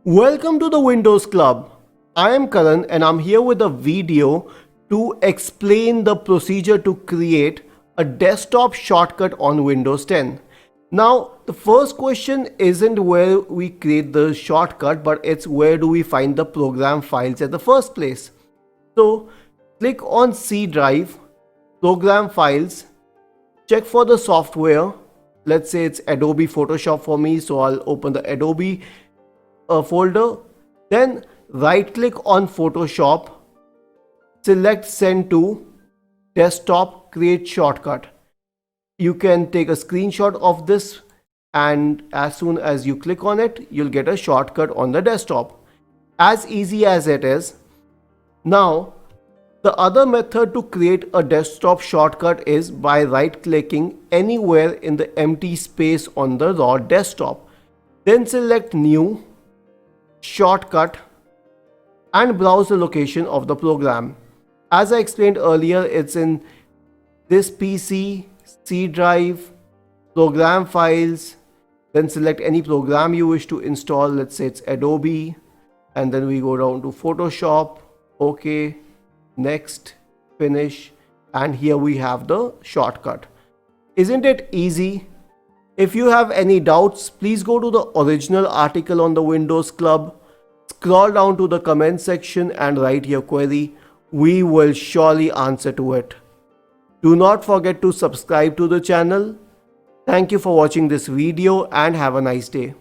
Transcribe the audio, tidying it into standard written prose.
Welcome to the Windows Club. I am Karan and I'm here with a video to explain the procedure to create a desktop shortcut on Windows 10. Now, the first question isn't where we create the shortcut, but it's where do we find the program files at the first place. So, click on C drive, program files, check for the software. Let's say it's Adobe Photoshop for me, so I'll open the Adobe folder. Then right click on Photoshop, select send to desktop, create shortcut. You can take a screenshot of this, and as soon as you click on it, you'll get a shortcut on the desktop. As easy as it is. Now, the other method to create a desktop shortcut is by right clicking anywhere in the empty space on the raw desktop. Then select new, shortcut, and browse the location of the program. As I explained earlier, it's in this PC, C drive, program files. Then select any program you wish to install. Let's say it's Adobe, and then we go down to Photoshop. OK, next, finish, and here we have the shortcut. Isn't it easy? If you have any doubts, please go to the original article on the Windows Club, scroll down to the comment section and write your query. We will surely answer to it. Do not forget to subscribe to the channel. Thank you for watching this video and have a nice day.